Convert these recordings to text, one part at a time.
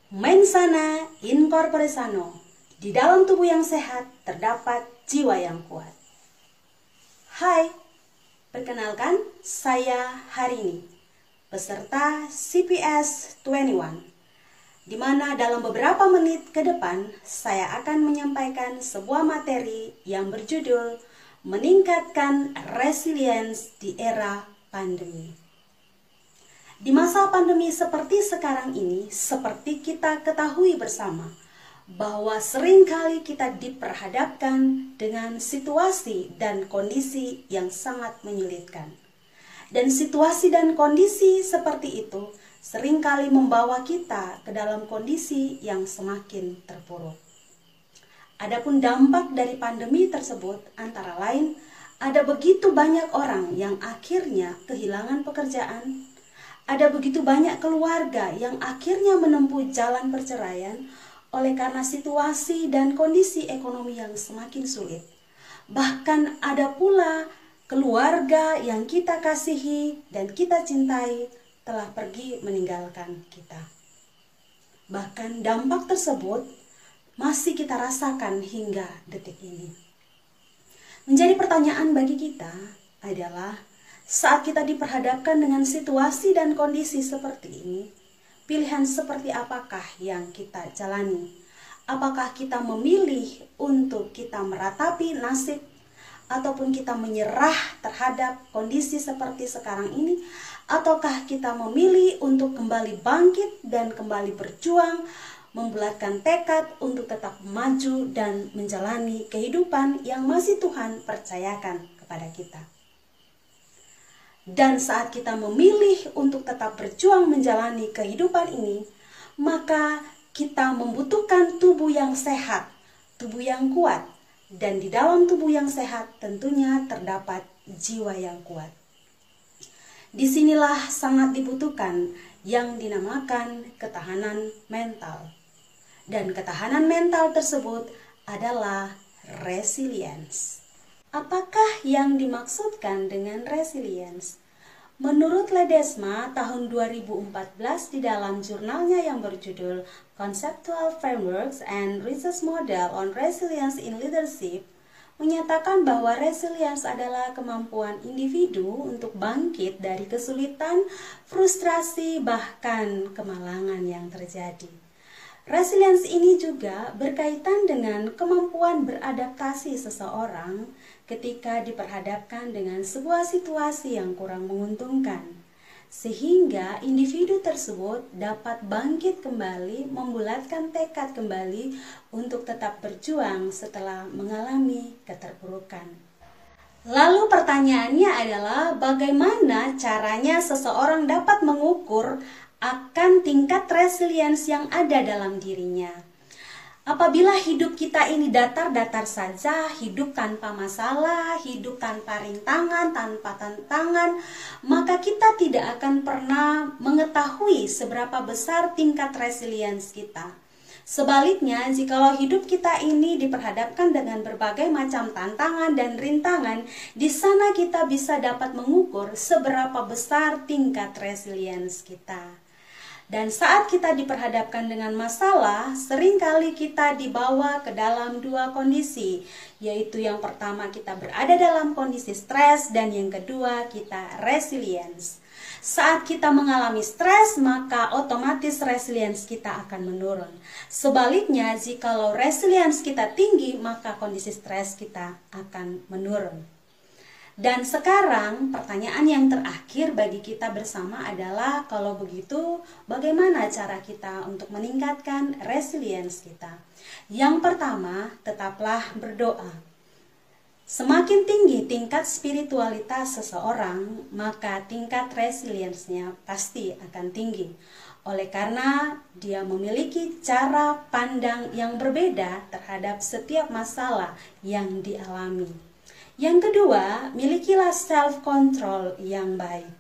Mens sana in corpore sano. Di dalam tubuh yang sehat terdapat jiwa yang kuat. Hai, perkenalkan saya Harini, peserta CPS 21, di mana dalam beberapa menit ke depan saya akan menyampaikan sebuah materi yang berjudul Meningkatkan Resilience di Era Pandemi. Di masa pandemi seperti sekarang ini, seperti kita ketahui bersama, bahwa seringkali kita diperhadapkan dengan situasi dan kondisi yang sangat menyulitkan. Dan situasi dan kondisi seperti itu seringkali membawa kita ke dalam kondisi yang semakin terpuruk. Adapun dampak dari pandemi tersebut antara lain, ada begitu banyak orang yang akhirnya kehilangan pekerjaan. Ada begitu banyak keluarga yang akhirnya menempuh jalan perceraian oleh karena situasi dan kondisi ekonomi yang semakin sulit. Bahkan ada pula keluarga yang kita kasihi dan kita cintai telah pergi meninggalkan kita. Bahkan dampak tersebut masih kita rasakan hingga detik ini. Menjadi pertanyaan bagi kita adalah, saat kita diperhadapkan dengan situasi dan kondisi seperti ini, pilihan seperti apakah yang kita jalani? Apakah kita memilih untuk kita meratapi nasib, ataupun kita menyerah terhadap kondisi seperti sekarang ini, ataukah kita memilih untuk kembali bangkit dan kembali berjuang, membulatkan tekad untuk tetap maju dan menjalani kehidupan yang masih Tuhan percayakan kepada kita. Dan saat kita memilih untuk tetap berjuang menjalani kehidupan ini, maka kita membutuhkan tubuh yang sehat, tubuh yang kuat, dan di dalam tubuh yang sehat tentunya terdapat jiwa yang kuat. Disinilah sangat dibutuhkan yang dinamakan ketahanan mental. Dan ketahanan mental tersebut adalah resilience. Apakah yang dimaksudkan dengan resilience? Menurut Ledesma tahun 2014 di dalam jurnalnya yang berjudul Conceptual Frameworks and Research Model on Resilience in Leadership, menyatakan bahwa resilience adalah kemampuan individu untuk bangkit dari kesulitan, frustrasi, bahkan kemalangan yang terjadi. Resilience ini juga berkaitan dengan kemampuan beradaptasi seseorang ketika diperhadapkan dengan sebuah situasi yang kurang menguntungkan, sehingga individu tersebut dapat bangkit kembali, membulatkan tekad kembali untuk tetap berjuang setelah mengalami keterpurukan. Lalu pertanyaannya adalah, bagaimana caranya seseorang dapat mengukur akan tingkat resilience yang ada dalam dirinya? Apabila hidup kita ini datar-datar saja, hidup tanpa masalah, hidup tanpa rintangan, tanpa tantangan, maka kita tidak akan pernah mengetahui seberapa besar tingkat resilience kita. Sebaliknya, jikalau hidup kita ini diperhadapkan dengan berbagai macam tantangan dan rintangan, di sana kita bisa dapat mengukur seberapa besar tingkat resilience kita. Dan saat kita diperhadapkan dengan masalah, seringkali kita dibawa ke dalam dua kondisi, yaitu yang pertama kita berada dalam kondisi stres dan yang kedua kita resilience. Saat kita mengalami stres, maka otomatis resilience kita akan menurun. Sebaliknya, jikalau resilience kita tinggi, maka kondisi stres kita akan menurun. Dan sekarang pertanyaan yang terakhir bagi kita bersama adalah, kalau begitu bagaimana cara kita untuk meningkatkan resilience kita? Yang pertama, tetaplah berdoa. Semakin tinggi tingkat spiritualitas seseorang, maka tingkat resilience-nya pasti akan tinggi. Oleh karena dia memiliki cara pandang yang berbeda terhadap setiap masalah yang dialami. Yang kedua, milikilah self-control yang baik.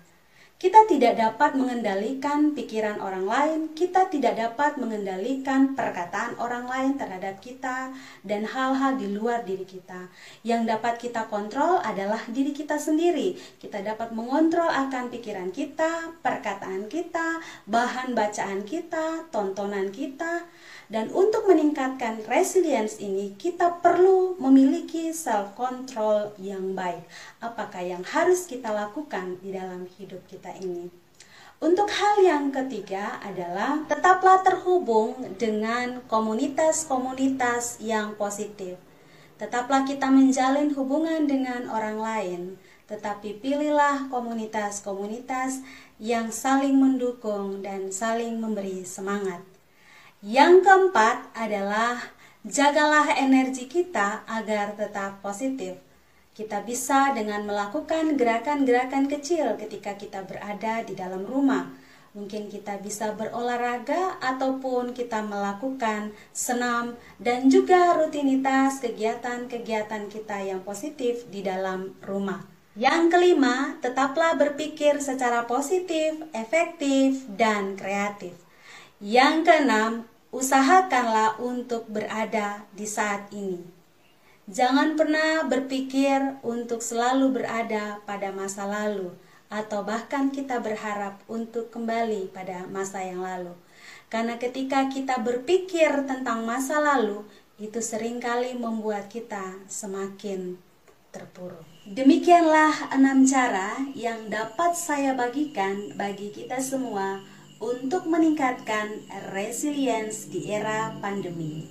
Kita tidak dapat mengendalikan pikiran orang lain, kita tidak dapat mengendalikan perkataan orang lain terhadap kita dan hal-hal di luar diri kita. Yang dapat kita kontrol adalah diri kita sendiri. Kita dapat mengontrol akan pikiran kita, perkataan kita, bahan bacaan kita, tontonan kita. Dan untuk meningkatkan resilience ini, kita perlu memiliki self-control yang baik. Apakah yang harus kita lakukan di dalam hidup kita ini? Untuk hal yang ketiga adalah tetaplah terhubung dengan komunitas-komunitas yang positif. Tetaplah kita menjalin hubungan dengan orang lain, tetapi pilihlah komunitas-komunitas yang saling mendukung dan saling memberi semangat. Yang keempat adalah jagalah energi kita agar tetap positif. Kita bisa dengan melakukan gerakan-gerakan kecil ketika kita berada di dalam rumah. Mungkin kita bisa berolahraga ataupun kita melakukan senam dan juga rutinitas kegiatan-kegiatan kita yang positif di dalam rumah. Yang kelima, tetaplah berpikir secara positif, efektif, dan kreatif. Yang keenam, usahakanlah untuk berada di saat ini. Jangan pernah berpikir untuk selalu berada pada masa lalu, atau bahkan kita berharap untuk kembali pada masa yang lalu. Karena ketika kita berpikir tentang masa lalu, itu seringkali membuat kita semakin terpuruk. Demikianlah 6 cara yang dapat saya bagikan bagi kita semua untuk meningkatkan resilience di era pandemi.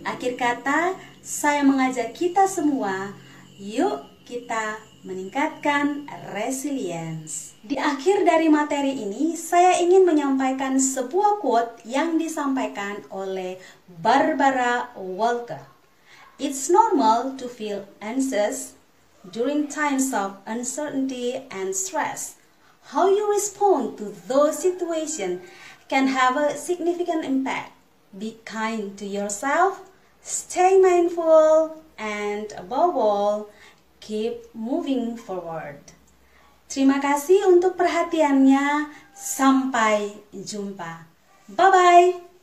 Akhir kata, saya mengajak kita semua, yuk kita meningkatkan resilience. Di akhir dari materi ini, saya ingin menyampaikan sebuah quote yang disampaikan oleh Barbara Walker. It's normal to feel anxious during times of uncertainty and stress. How you respond to those situations can have a significant impact. Be kind to yourself, stay mindful, and above all, keep moving forward. Terima kasih untuk perhatiannya. Sampai jumpa. Bye-bye.